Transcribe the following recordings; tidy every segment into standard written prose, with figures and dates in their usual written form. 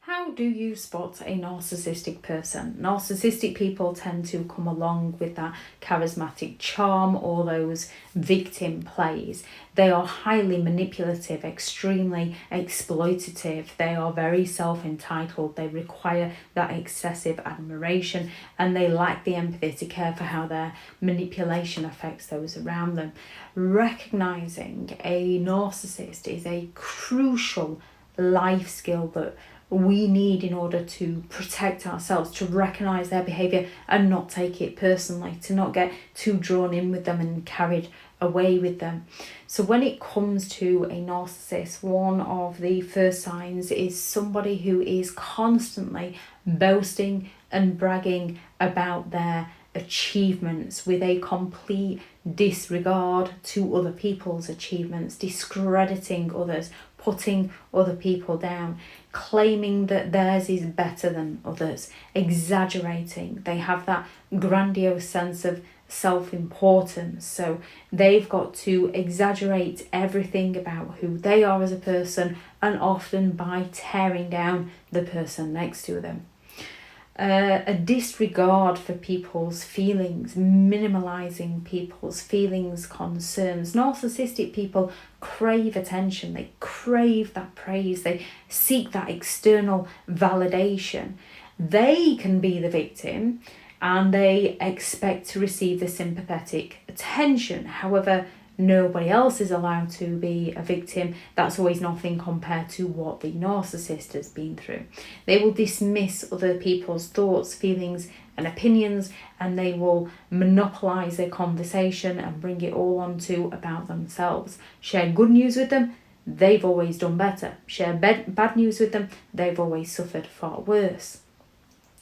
How do you spot a narcissistic person? Narcissistic people tend to come along with that charismatic charm or those victim plays. They are highly manipulative, extremely exploitative. They are very self-entitled. They require that excessive admiration and they lack the empathy to care for how their manipulation affects those around them. Recognizing a narcissist is a crucial life skill that we need in order to protect ourselves, to recognize their behavior and not take it personally, to not get too drawn in with them and carried away with them. So when it comes to a narcissist, one of the first signs is somebody who is constantly boasting and bragging about their achievements with a complete disregard to other people's achievements, discrediting others, putting other people down, claiming that theirs is better than others, exaggerating. They have that grandiose sense of self-importance, so they've got to exaggerate everything about who they are as a person, and often by tearing down the person next to them. A disregard for people's feelings, minimalizing people's feelings, concerns. Narcissistic people crave attention, they crave that praise, they seek that external validation. They can be the victim and they expect to receive the sympathetic attention. However, nobody else is allowed to be a victim. That's always nothing compared to what the narcissist has been through. They will dismiss other people's thoughts, feelings and opinions, and they will monopolize their conversation and bring it all onto about themselves. Share good news with them, they've always done better. Share bad news with them, they've always suffered far worse.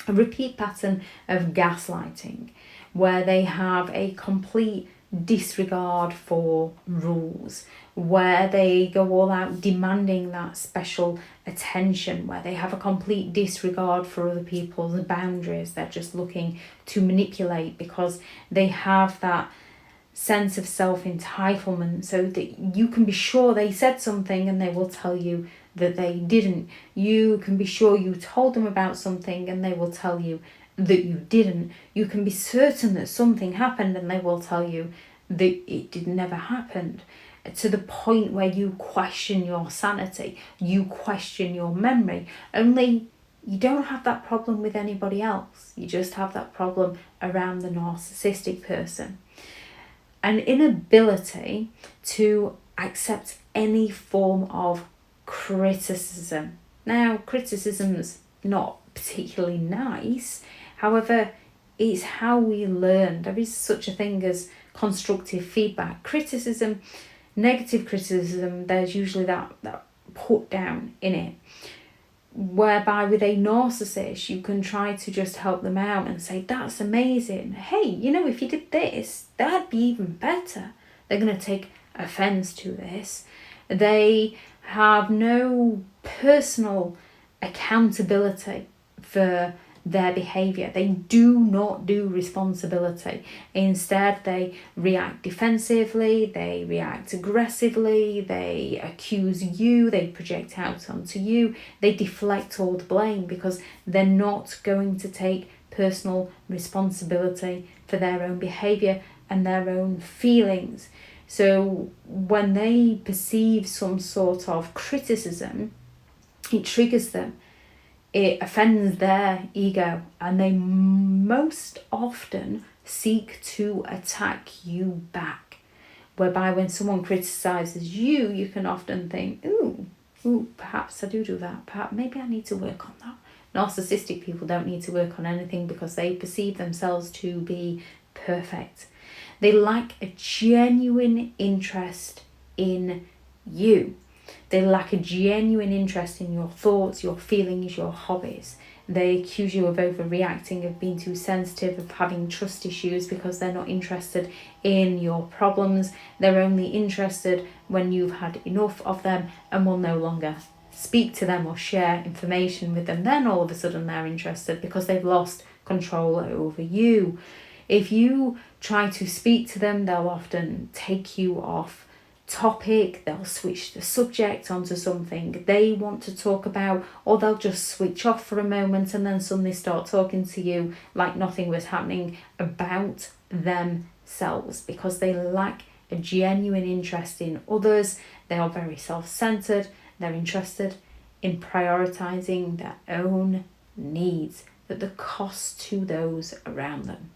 A repeat pattern of gaslighting, where they have a complete disregard for rules, where they go all out demanding that special attention, where they have a complete disregard for other people's boundaries. They're just looking to manipulate because they have that sense of self-entitlement, so that you can be sure they said something and they will tell you that they didn't. You can be sure you told them about something and they will tell you that you didn't. You can be certain that something happened and they will tell you that it never happened, to the point where you question your sanity, you question your memory. Only you don't have that problem with anybody else. You just have that problem around the narcissistic person. An inability to accept any form of criticism. Now, criticism's not particularly nice. However, it's how we learn. There is such a thing as constructive feedback. Criticism, negative criticism, there's usually that put down in it. Whereby with a narcissist, you can try to just help them out and say, that's amazing. Hey, if you did this, that'd be even better. They're going to take offense to this. They have no personal accountability for their behaviour. They do not do responsibility. Instead, they react defensively, they react aggressively, they accuse you, they project out onto you, they deflect all the blame because they're not going to take personal responsibility for their own behaviour and their own feelings. So when they perceive some sort of criticism, it triggers them. It offends their ego, and they most often seek to attack you back. Whereby when someone criticizes you, you can often think, ooh, perhaps I do that. Perhaps maybe I need to work on that. Narcissistic people don't need to work on anything because they perceive themselves to be perfect. They lack a genuine interest in you. They lack a genuine interest in your thoughts, your feelings, your hobbies. They accuse you of overreacting, of being too sensitive, of having trust issues because they're not interested in your problems. They're only interested when you've had enough of them and will no longer speak to them or share information with them. Then all of a sudden they're interested because they've lost control over you. If you try to speak to them, they'll often take you off topic, they'll switch the subject onto something they want to talk about, or they'll just switch off for a moment and then suddenly start talking to you like nothing was happening about themselves, because they lack a genuine interest in others. They are very self-centered. They're interested in prioritizing their own needs at the cost to those around them.